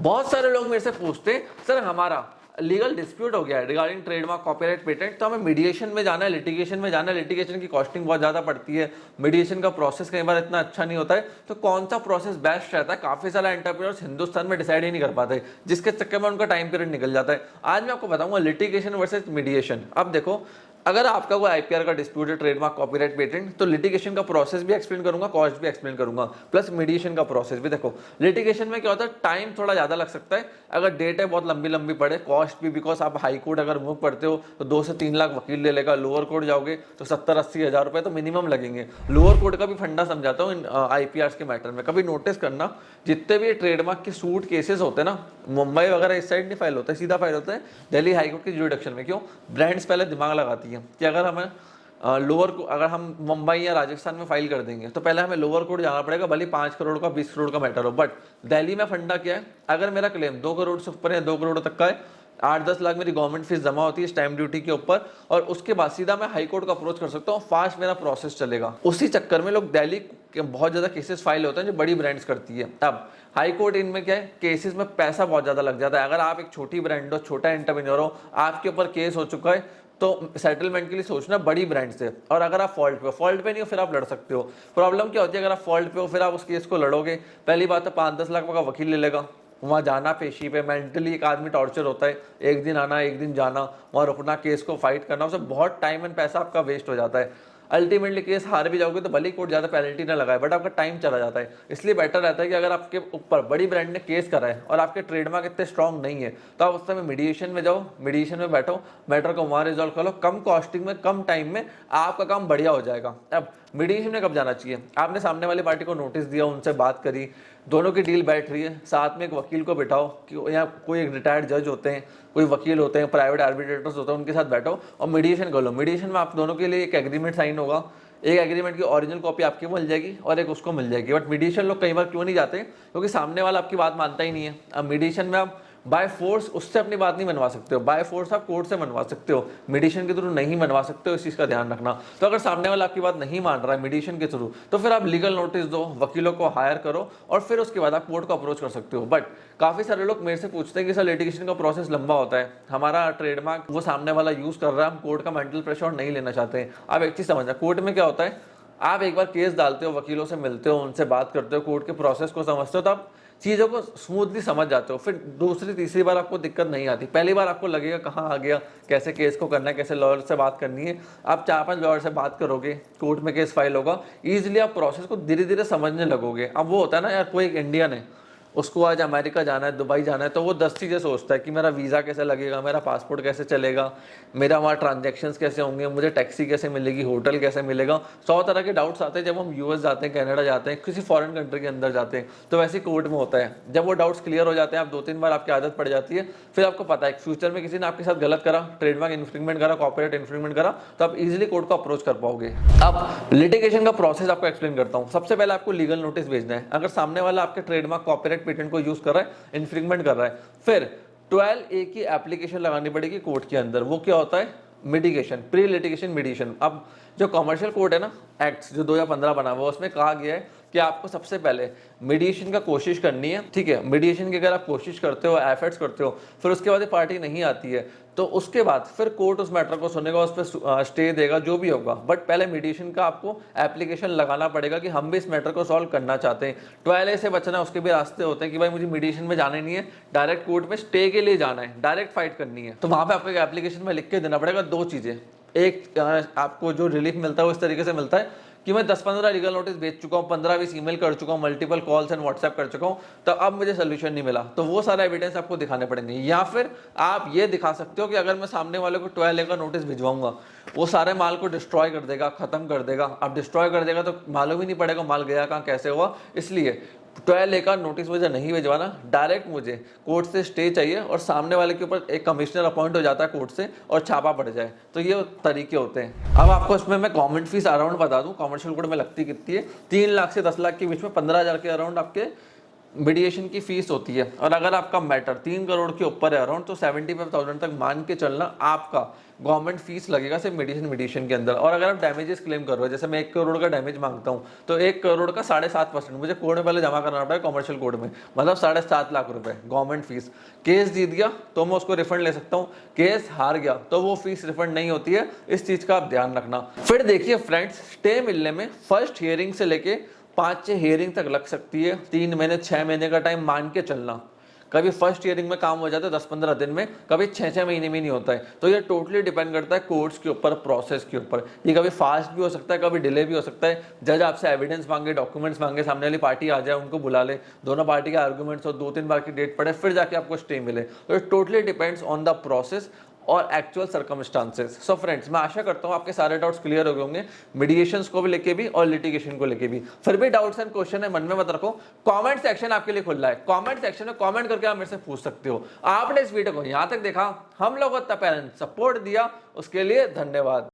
बहुत सारे लोग मेरे से पूछते हैं सर हमारा लीगल डिस्प्यूट हो गया है रिगार्डिंग ट्रेडमार्क कॉपीराइट पेटेंट, तो हमें मीडिएशन में जाना है, लिटिगेशन में जाना है, लिटिगेशन की कॉस्टिंग बहुत ज़्यादा पड़ती है, मीडिएशन का प्रोसेस कई बार इतना अच्छा नहीं होता है, तो कौन सा प्रोसेस बेस्ट रहता है? काफ़ी सारे एंटरप्रेन्योर्स हिंदुस्तान में डिसाइड ही नहीं कर पाते, जिसके चक्कर में उनका टाइम पीरियड निकल जाता है। आज मैं आपको बताऊंगा लिटिगेशन वर्सेज मीडिएशन। अब देखो, अगर आपका कोई आईपीआर का डिस्प्यूट है ट्रेडमार्क कॉपीराइट पेटेंट, तो लिटिगेशन का प्रोसेस भी एक्सप्लेन करूंगा, कॉस्ट भी एक्सप्लेन करूंगा, प्लस मीडिएशन का प्रोसेस भी। देखो लिटिगेशन में क्या होता है, टाइम थोड़ा ज्यादा लग सकता है, अगर डेट है बहुत लंबी लंबी पड़े, कॉस्ट भी, बिकॉज आप हाई कोर्ट अगर मूव करते हो तो 2 से 3 लाख वकील ले लेगा, लोअर कोर्ट जाओगे तो 70-80 हज़ार रुपए तो मिनिमम लगेंगे। लोअर कोर्ट का भी फंडा समझाता हूँ आईपीआर के मैटर में। कभी नोटिस करना, जितने भी ट्रेडमार्क के सूट केसेस होते हैं ना, मुंबई वगैरह इस साइड नहीं फाइल होता है, सीधा फाइल होता है दिल्ली हाईकोर्ट की जुडिक्शन में। क्यों? ब्रांड्स पहले दिमाग लगाती है कि अगर हमें अगर हम मुंबई या राजस्थान में फाइल कर देंगे तो पहले हमें लोअर कोर्ट जाना पड़ेगा, भले 5 करोड़ का 20 करोड़ का मैटर हो। बट दिल्ली में फंडा क्या है, अगर मेरा क्लेम 2 करोड़ से ऊपर है, 2 करोड़ तक का है, 8-10 लाख मेरी गवर्नमेंट फीस जमा होती है स्टैंप ड्यूटी के ऊपर, और उसके बाद सीधा मैं हाई कोर्ट को अप्रोच कर सकता हूँ, फास्ट मेरा प्रोसेस चलेगा। उसी चक्कर में लोग दिल्ली के बहुत ज्यादा केसेस फाइल होते हैं जो बड़ी ब्रांड्स करती है। अब हाई कोर्ट इनमें क्या है, केसेस में पैसा बहुत ज्यादा लग जाता है। अगर आप एक छोटी ब्रांड हो, छोटा एंटरप्रेन्योर हो, आपके ऊपर केस हो चुका है, तो सेटलमेंट के लिए सोचना बड़ी ब्रांड से। और अगर आप फॉल्ट पे नहीं हो, फिर आप लड़ सकते हो। प्रॉब्लम क्या होती है, अगर आप फॉल्ट पे हो फिर आप उस केस को लड़ोगे, पहली बात तो 5-10 लाख का वकील ले लेगा, वहाँ जाना पेशी पे, मेंटली एक आदमी टॉर्चर होता है, एक दिन आना एक दिन जाना, वहाँ रुकना, केस को फाइट करना, उससे बहुत टाइम एंड पैसा आपका वेस्ट हो जाता है। अल्टीमेटली केस हार भी जाओगे तो भले ही कोर्ट ज़्यादा पेनल्टी ना लगाए, बट आपका टाइम चला जाता है। इसलिए बेटर रहता है कि अगर आपके ऊपर बड़ी ब्रांड ने केस करा है और आपके ट्रेडमार्क इतने स्ट्रॉन्ग नहीं है, तो आप उस समय मीडिएशन में जाओ, मीडिएशन में बैठो, मैटर को वहाँ रिजॉल्व कर लो, कम कॉस्टिंग में, कम टाइम में आपका काम बढ़िया हो जाएगा। अब मीडिएशन में कब जाना चाहिए? आपने सामने वाली पार्टी को नोटिस दिया, उनसे बात करी, दोनों की डील बैठ रही है, साथ में एक वकील को बिठाओ, कि या कोई एक रिटायर्ड जज होते हैं, कोई वकील होते हैं, प्राइवेट आर्बिट्रेटर्स होते हैं, उनके साथ बैठो और मीडिएशन कर लो। मीडिएशन में आप दोनों के लिए एक एग्रीमेंट साइन होगा, एक एग्रीमेंट की ओरिजिनल कॉपी आपकी मिल जाएगी और एक उसको मिल जाएगी। बट मीडिएशन लोग कई बार क्यों नहीं जाते? क्योंकि सामने वाला आपकी बात मानता ही नहीं है। अब मीडिएशन में आप बाय फोर्स उससे अपनी बात नहीं मनवा सकते हो, बाय फोर्स आप कोर्ट से मनवा सकते हो, मीडिएशन के थ्रू नहीं मनवा सकते हो, इस चीज़ का ध्यान रखना। तो अगर सामने वाला आपकी बात नहीं मान रहा है मीडिएशन के थ्रू, तो फिर आप लीगल नोटिस दो, वकीलों को हायर करो और फिर उसके बाद आप कोर्ट को अप्रोच कर सकते हो। बट काफ़ी सारे लोग मेरे से पूछते हैं कि सर लिटिगेशन का प्रोसेस लंबा होता है, हमारा ट्रेडमार्क वो सामने वाला यूज़ कर रहा है, हम कोर्ट का मेंटल प्रेशर नहीं लेना चाहते हैं। आप एक चीज़ समझना, कोर्ट में क्या होता है, आप एक बार केस डालते हो, वकीलों से मिलते हो, उनसे बात करते हो, कोर्ट के प्रोसेस को समझते हो, तो आप चीज़ों को स्मूथली समझ जाते हो। फिर दूसरी तीसरी बार आपको दिक्कत नहीं आती। पहली बार आपको लगेगा कहाँ आ गया, कैसे केस को करना है, कैसे लॉयर से बात करनी है। आप 4-5 लॉयर से बात करोगे, कोर्ट में केस फाइल होगा, ईजिली आप प्रोसेस को धीरे धीरे समझने लगोगे। अब वो होता है ना यार, कोई एक इंडियन है, उसको आज अमेरिका जाना है, दुबई जाना है, तो वो 10 चीज़ें सोचता है कि मेरा वीज़ा कैसे लगेगा, मेरा पासपोर्ट कैसे चलेगा, मेरा वहाँ ट्रांजैक्शंस कैसे होंगे, मुझे टैक्सी कैसे मिलेगी, होटल कैसे मिलेगा। 100 तरह के डाउट्स आते हैं जब हम यूएस जाते हैं, कनाडा जाते हैं, किसी फॉरेन कंट्री के अंदर जाते हैं। तो वैसे कोर्ट में होता है, जब वो डाउट्स क्लियर हो जाते हैं, आप 2-3 बार आपकी आदत पड़ जाती है, फिर आपको पता है फ्यूचर में किसी ने आपके साथ गलत करा, ट्रेडमार्क इन्फ्रिंगमेंट करा, कॉपीराइट इन्फ्रिंगमेंट करा, तो आप इजीली कोर्ट को अप्रोच कर पाओगे। अब लिटिगेशन का प्रोसेस आपको एक्सप्लेन करता हूँ। सबसे पहले आपको लीगल नोटिस भेजना है, अगर सामने वाला आपके ट्रेडमार्क कॉपीराइट पेटेंट को यूज कर रहा है, इन्फ्रिंगमेंट कर रहा है। फिर 12A की एप्लीकेशन लगानी पड़ेगी कोर्ट के अंदर। वो क्या होता है? Mitigation, pre litigation mitigation. अब जो कमर्शियल कोर्ट है ना, एक्ट जो 2015 बना हुआ, उसमें कहा गया है कि आपको सबसे पहले मीडिएशन का कोशिश करनी है। ठीक है, मीडिएशन की अगर आप कोशिश करते हो, एफर्ट्स करते हो, फिर उसके बाद पार्टी नहीं आती है, तो उसके बाद फिर कोर्ट उस मैटर को सुनेगा, उस पर स्टे देगा, जो भी होगा। बट पहले मीडिएशन का आपको एप्लीकेशन लगाना पड़ेगा कि हम भी इस मैटर को सॉल्व करना चाहते हैं। 12A से बचना, उसके भी रास्ते होते हैं कि भाई मुझे मीडिएशन में जाना नहीं है, डायरेक्ट कोर्ट में स्टे के लिए जाना है, डायरेक्ट फाइट करनी है। तो वहां पे आपको एक एप्लीकेशन में लिख के देना पड़ेगा 2 चीजें। एक, आपको जो रिलीफ मिलता है वो इस तरीके से मिलता है कि मैं 10-15 लीगल नोटिस भेज चुका हूँ, 15-20 ईमेल कर चुका हूँ, मल्टीपल कॉल्स एंड व्हाट्सएप कर चुका हूँ, तो अब मुझे सोल्यूशन नहीं मिला। तो वो सारा एविडेंस आपको दिखाने पड़ेंगे। या फिर आप ये दिखा सकते हो कि अगर मैं सामने वाले को 12A का नोटिस भिजवाऊंगा, वो सारे माल को डिस्ट्रॉय कर देगा, खत्म कर देगा। अब डिस्ट्रॉय कर देगा तो मालूम ही नहीं पड़ेगा माल गया कहाँ, कैसे हुआ। इसलिए 12A का नोटिस मुझे नहीं भिजवाना, डायरेक्ट मुझे कोर्ट से स्टे चाहिए और सामने वाले के ऊपर एक कमिश्नर अपॉइंट हो जाता है कोर्ट से और छापा पड़ जाए। तो ये तरीके होते हैं। अब आपको इसमें मैं गवर्नमेंट फीस अराउंड बता दूं, कमर्शियल कोर्ट में लगती कितनी है। 3 लाख से 10 लाख के बीच में, 15,000 के अराउंड आपके मीडिएशन की फीस होती है, और अगर आपका मैटर 3 करोड़ के ऊपर है अराउंड, तो 75,000 तक मान के चलना आपका गवर्नमेंट फीस लगेगा सिर्फ मीडिएशन के अंदर। और अगर आप डैमेजेस क्लेम कर रहे हो, जैसे मैं 1 करोड़ का डैमेज मांगता हूँ, तो 1 करोड़ का 7.5% मुझे कोर्ट में पहले जमा करना पड़ेगा, कॉमर्शियल कोर्ट में, मतलब 7.5 लाख रुपए गवर्नमेंट फीस। केस जीत गया तो मैं उसको रिफंड ले सकता हूँ, केस हार गया तो वो फीस रिफंड नहीं होती है, इस चीज का आप ध्यान रखना। फिर देखिए फ्रेंड्स, स्टे मिलने में फर्स्ट हियरिंग से लेके 5-6 हियरिंग तक लग सकती है, 3 महीने 6 महीने का टाइम मान के चलना। कभी फर्स्ट हियरिंग में काम हो जाता है 10-15 दिन में, कभी 6-6 महीने में नहीं होता है। तो ये टोटली डिपेंड करता है कोर्ट्स के ऊपर, प्रोसेस के ऊपर। ये कभी फास्ट भी हो सकता है, कभी डिले भी हो सकता है। जज आपसे एविडेंस मांगे, डॉक्यूमेंट्स मांगे, सामने वाली पार्टी आ जाए, उनको बुला ले, दोनों पार्टी के आर्गूमेंट्स और 2-3 बार की डेट पड़े, फिर जाके आपको स्टे मिले। तो it totally depends on the process और एक्चुअल सर्कमस्टांसेस। सो फ्रेंड्स, मैं आशा करता हूं आपके सारे डाउट्स क्लियर हो गए होंगे, मीडिएशंस को भी लेके भी और लिटिगेशन को लेके भी। फिर भी डाउट्स एंड क्वेश्चन है मन में मत रखो, कमेंट सेक्शन आपके लिए खुला है, कमेंट सेक्शन में कमेंट करके आप मेरे से पूछ सकते हो। आपने इस वीडियो को यहां तक देखा, हम लोगों को इतना सपोर्ट दिया, उसके लिए धन्यवाद।